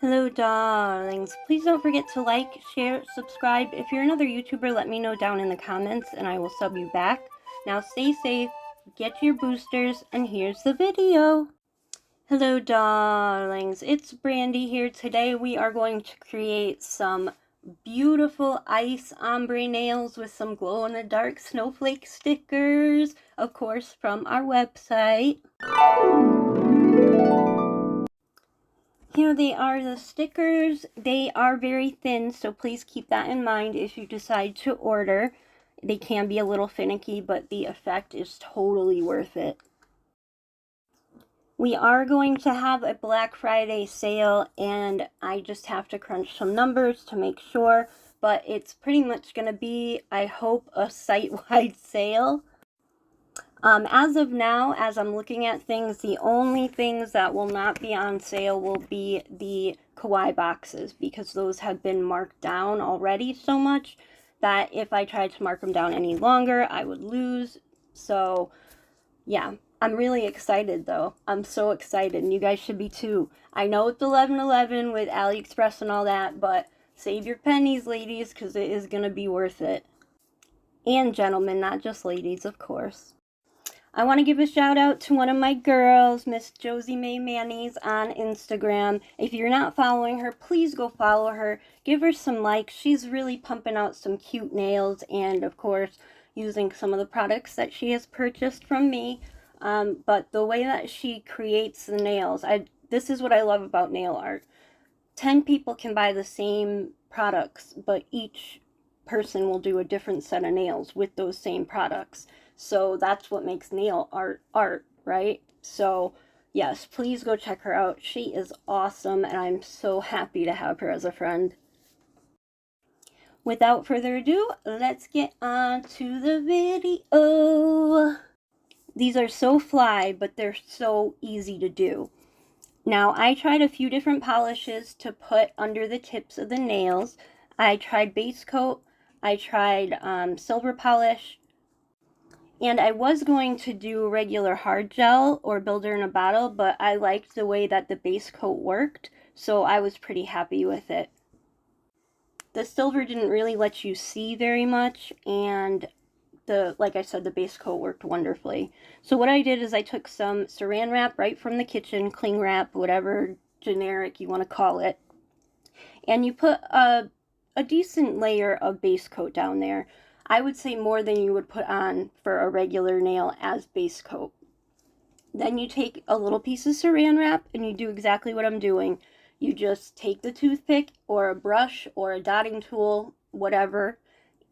Hello darlings, please don't forget to like, share, subscribe. If you're another YouTuber, let me know down in the comments and I will sub you back. Now stay safe, get your boosters, and here's the video. Hello darlings, it's Brandy here. Today we are going to create some beautiful ice ombre nails with some glow-in-the-dark snowflake stickers, of course from our website. Here they are, the stickers. They are very thin, so please keep that in mind if you decide to order. They can be a little finicky, but the effect is totally worth it. We are going to have a Black Friday sale, and I just have to crunch some numbers to make sure, but it's pretty much going to be, I hope, a site-wide sale. As of now, as I'm looking at things, the only things that will not be on sale will be the kawaii boxes, because those have been marked down already so much that if I tried to mark them down any longer, I would lose. So, yeah, I'm really excited though. I'm so excited, and you guys should be too. I know it's 11/11 with Aliexpress and all that, but save your pennies, ladies, because it is going to be worth it. And gentlemen, not just ladies, of course. I want to give a shout out to one of my girls, Miss Josie May Manny's on Instagram. If you're not following her, please go follow her. Give her some likes. She's really pumping out some cute nails and, of course, using some of the products that she has purchased from me. But the way that she creates the nails, this is what I love about nail art. 10 people can buy the same products, but each person will do a different set of nails with those same products. So that's what makes nail art, right? So yes, please go check her out. She is awesome, and I'm so happy to have her as a friend. Without further ado, let's get on to the video. These are so fly, but they're so easy to do. Now, I tried a few different polishes to put under the tips of the nails. I tried base coat, I tried silver polish, and I was going to do regular hard gel or builder in a bottle, but I liked the way that the base coat worked, so I was pretty happy with it. The silver didn't really let you see very much, and like I said, the base coat worked wonderfully. So what I did is I took some saran wrap right from the kitchen, cling wrap, whatever generic you want to call it, and you put a decent layer of base coat down there. I would say more than you would put on for a regular nail as base coat. Then you take a little piece of saran wrap and you do exactly what I'm doing. You just take the toothpick or a brush or a dotting tool, whatever,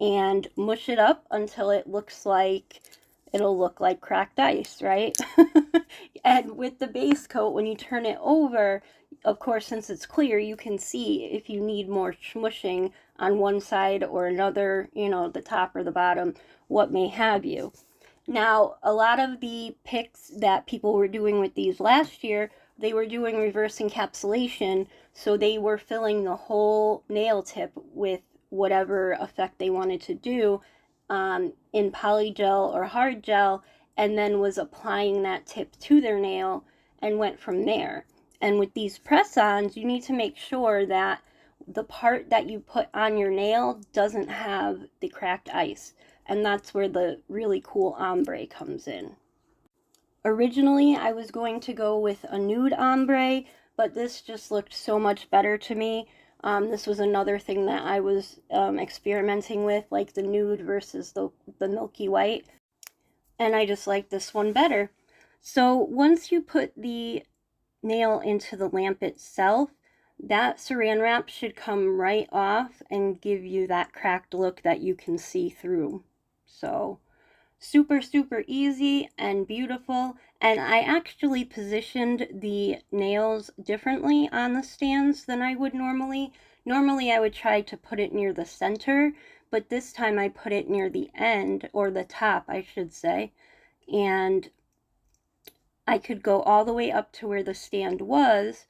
and mush it up until it looks like, it'll look like cracked ice, right? And with the base coat, when you turn it over, of course, since it's clear, you can see if you need more smushing on one side or another, you know, the top or the bottom, what may have you. Now, a lot of the picks that people were doing with these last year, they were doing reverse encapsulation, so they were filling the whole nail tip with whatever effect they wanted to do in polygel or hard gel, and then was applying that tip to their nail and went from there. And with these press-ons, you need to make sure that the part that you put on your nail doesn't have the cracked ice. And that's where the really cool ombre comes in. Originally, I was going to go with a nude ombre, but this just looked so much better to me. This was another thing that I was experimenting with, like the nude versus the milky white. And I just like this one better. So once you put the nail into the lamp itself, that saran wrap should come right off and give you that cracked look that you can see through. So super, super easy and beautiful. And I actually positioned the nails differently on the stands than I would normally. Normally I would try to put it near the center, but this time I put it near the end, or the top, I should say. And I could go all the way up to where the stand was,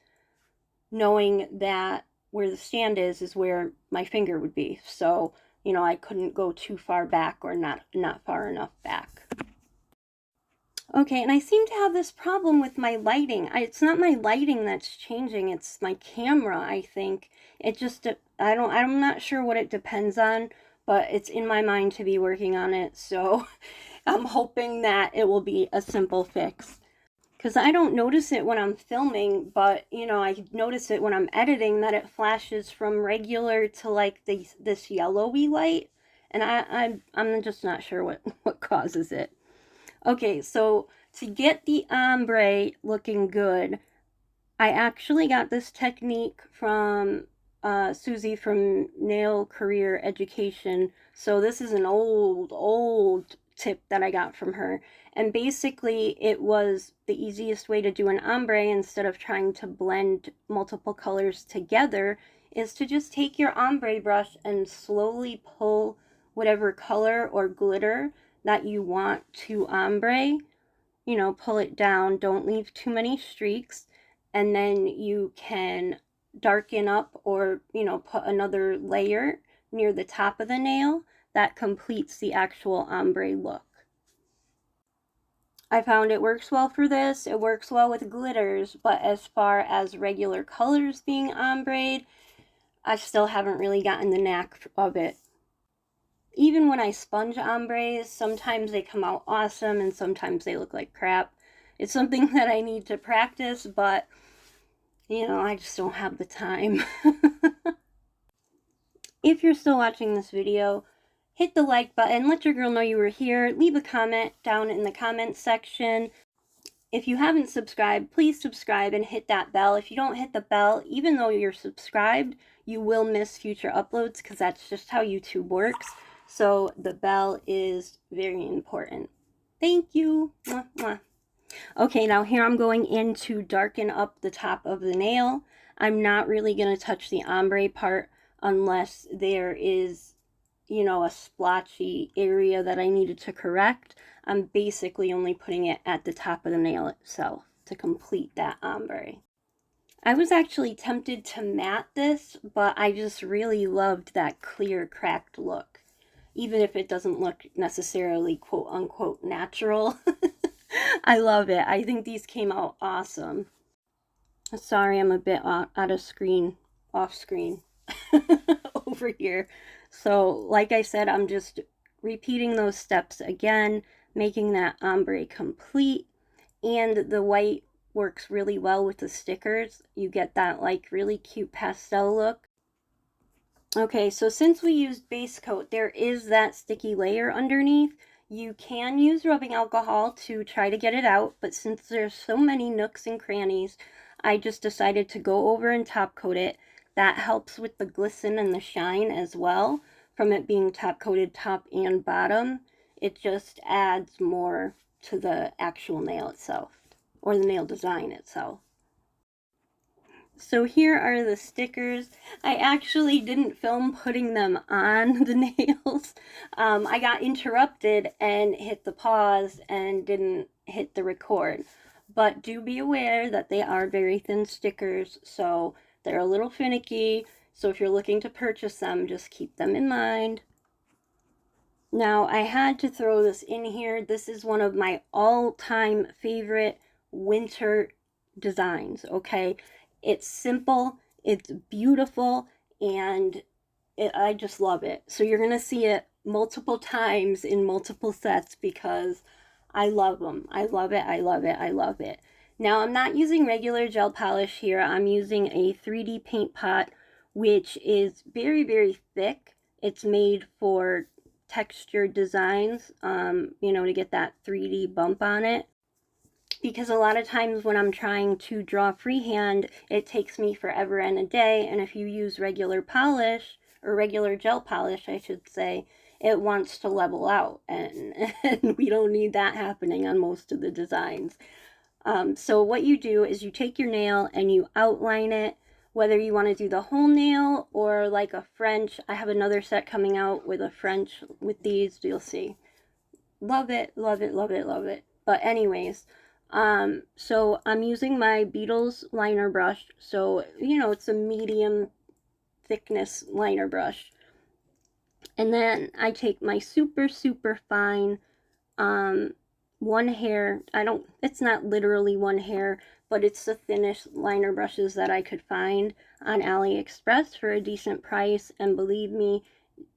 knowing that where the stand is where my finger would be. So, you know, I couldn't go too far back or not far enough back. Okay, and I seem to have this problem with my lighting. It's not my lighting that's changing, it's my camera, I think. It just, I'm not sure what it depends on, but it's in my mind to be working on it, so I'm hoping that it will be a simple fix. Because I don't notice it when I'm filming, but, you know, I notice it when I'm editing, that it flashes from regular to, like, this yellowy light, and I'm just not sure what causes it. Okay, so to get the ombre looking good, I actually got this technique from Susie from Nail Career Education. So this is an old tip that I got from her. And basically it was the easiest way to do an ombre instead of trying to blend multiple colors together is to just take your ombre brush and slowly pull whatever color or glitter that you want to ombre. You know, pull it down, don't leave too many streaks, and then you can darken up or, you know, put another layer near the top of the nail that completes the actual ombre look. I found it works well for this. It works well with glitters, but as far as regular colors being ombreed, I still haven't really gotten the knack of it. Even when I sponge ombres, sometimes they come out awesome and sometimes they look like crap. It's something that I need to practice, but, you know, I just don't have the time. If you're still watching this video, hit the like button, let your girl know you were here, leave a comment down in the comments section. If you haven't subscribed, please subscribe and hit that bell. If you don't hit the bell, even though you're subscribed, you will miss future uploads because that's just how YouTube works. So the bell is very important. Thank you. Mwah, mwah. Okay, now here I'm going in to darken up the top of the nail. I'm not really going to touch the ombre part unless there is, you know, a splotchy area that I needed to correct. I'm basically only putting it at the top of the nail itself to complete that ombre. I was actually tempted to matte this, but I just really loved that clear, cracked look. Even if it doesn't look necessarily quote-unquote natural. I love it. I think these came out awesome. Sorry, I'm a bit out of screen, off screen over here. So, like I said, I'm just repeating those steps again, making that ombre complete, and the white works really well with the stickers. You get that like really cute pastel look. Okay, so since we used base coat, there is that sticky layer underneath. You can use rubbing alcohol to try to get it out, but since there's so many nooks and crannies, I just decided to go over and top coat it. That helps with the glisten and the shine as well, from it being top coated top and bottom. It just adds more to the actual nail itself, or the nail design itself. So here are the stickers. I actually didn't film putting them on the nails. I got interrupted and hit the pause and didn't hit the record. But do be aware that they are very thin stickers, so they're a little finicky. So if you're looking to purchase them, just keep them in mind. Now, I had to throw this in here. This is one of my all-time favorite winter designs, okay? It's simple, it's beautiful, and I just love it. So you're going to see it multiple times in multiple sets because I love them. I love it, I love it, I love it. Now, I'm not using regular gel polish here. I'm using a 3D paint pot, which is very, very thick. It's made for textured designs, you know, to get that 3D bump on it. Because a lot of times when I'm trying to draw freehand, it takes me forever and a day, and if you use regular polish, or regular gel polish, I should say, it wants to level out, and we don't need that happening on most of the designs. So what you do is you take your nail and you outline it, whether you want to do the whole nail or like a French. I have another set coming out with a French with these, you'll see. Love it, love it, love it, love it. But anyways, so I'm using my Beetles liner brush. So, you know, it's a medium thickness liner brush. And then I take my super, super fine one hair. It's not literally one hair, but it's the thinnest liner brushes that I could find on Aliexpress for a decent price, and believe me,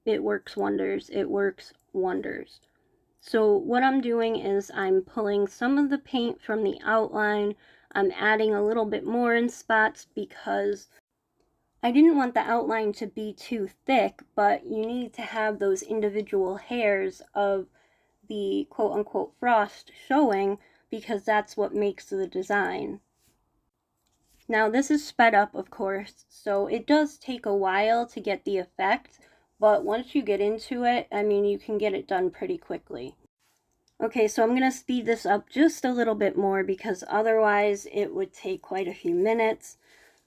it works wonders. It works wonders. So what I'm doing is I'm pulling some of the paint from the outline. I'm adding a little bit more in spots because I didn't want the outline to be too thick, but you need to have those individual hairs of the quote-unquote frost showing, because that's what makes the design. Now this is sped up, of course, so it does take a while to get the effect, but once you get into it, I mean, you can get it done pretty quickly. Okay, so I'm going to speed this up just a little bit more because otherwise it would take quite a few minutes.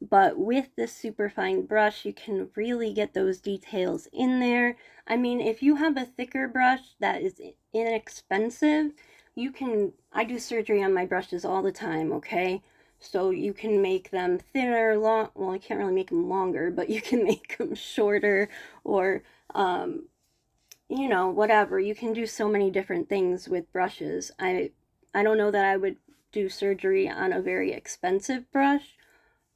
But with this superfine brush, you can really get those details in there. I mean, if you have a thicker brush that is inexpensive, you can, I do surgery on my brushes all the time, okay? So you can make them thinner, long, well, I can't really make them longer, but you can make them shorter, or, you know, whatever. You can do so many different things with brushes. I don't know that I would do surgery on a very expensive brush.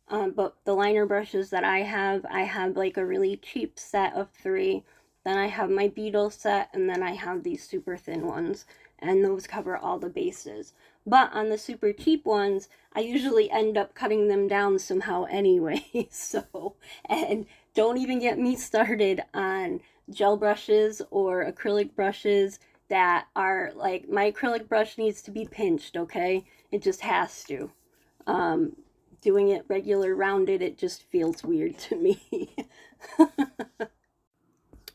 But the liner brushes that I have like a really cheap set of 3. Then I have my Beetle set, and then I have these super thin ones, and those cover all the bases. But on the super cheap ones, I usually end up cutting them down somehow anyway. So, and don't even get me started on gel brushes or acrylic brushes that are like, my acrylic brush needs to be pinched, okay? It just has to. Doing it regular rounded, it just feels weird to me.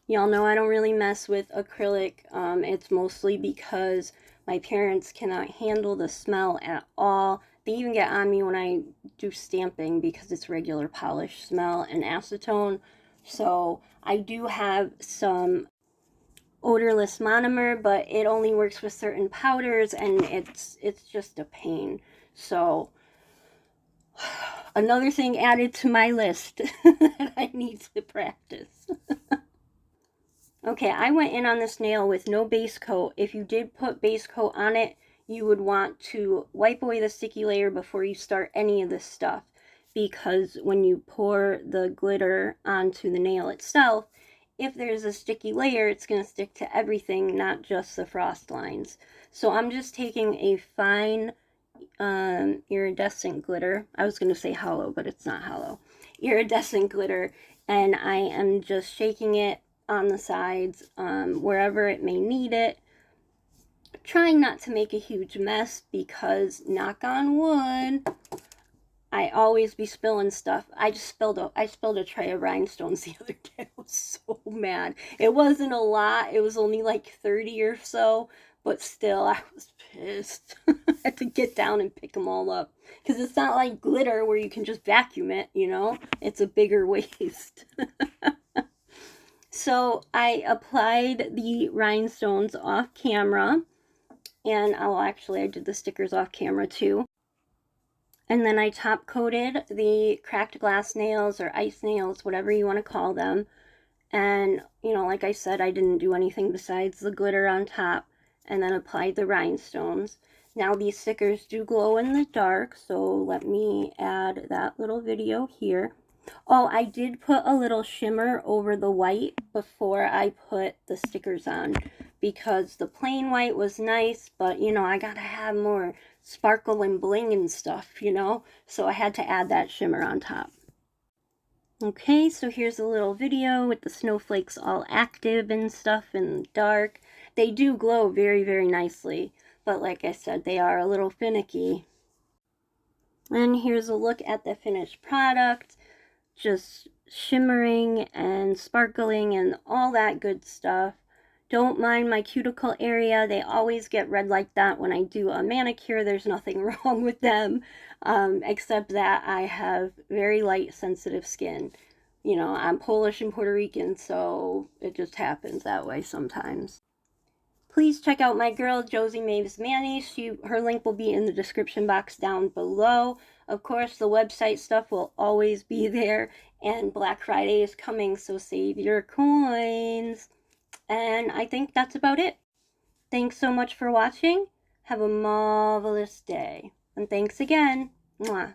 Y'all know I don't really mess with acrylic. It's mostly because my parents cannot handle the smell at all. They even get on me when I do stamping because it's regular polish smell and acetone. So I do have some odorless monomer, but it only works with certain powders, and it's just a pain. So another thing added to my list that I need to practice. Okay, I went in on this nail with no base coat. If you did put base coat on it, you would want to wipe away the sticky layer before you start any of this stuff, because when you pour the glitter onto the nail itself, if there's a sticky layer, it's going to stick to everything, not just the frost lines. So I'm just taking a fine iridescent glitter. I was going to say hollow, but it's not hollow. Iridescent glitter, and I am just shaking it on the sides, wherever it may need it. Trying not to make a huge mess because, knock on wood, I always be spilling stuff. I spilled a tray of rhinestones the other day. I was so mad. It wasn't a lot. It was only like 30 or so, but still, I was pissed. I had to get down and pick them all up, because it's not like glitter where you can just vacuum it, you know? It's a bigger waste. So I applied the rhinestones off camera, and I did the stickers off camera too. And then I top coated the cracked glass nails or ice nails, whatever you want to call them. And, you know, like I said, I didn't do anything besides the glitter on top, and then applied the rhinestones. Now these stickers do glow in the dark, so let me add that little video here. Oh, I did put a little shimmer over the white before I put the stickers on, because the plain white was nice, but, you know, I gotta have more sparkle and bling and stuff, you know? So I had to add that shimmer on top. Okay, so here's a little video with the snowflakes all active and stuff in the dark. They do glow very, very nicely, but like I said, they are a little finicky. And here's a look at the finished product. Just shimmering and sparkling and all that good stuff. Don't mind my cuticle area. They always get red like that when I do a manicure. There's nothing wrong with them, except that I have very light, sensitive skin. You know, I'm Polish and Puerto Rican, so it just happens that way sometimes. Please check out my girl, Josie Maves Manny. Her link will be in the description box down below. Of course, the website stuff will always be there, and Black Friday is coming, so save your coins. And I think that's about it. Thanks so much for watching. Have a marvelous day. And thanks again. Mwah.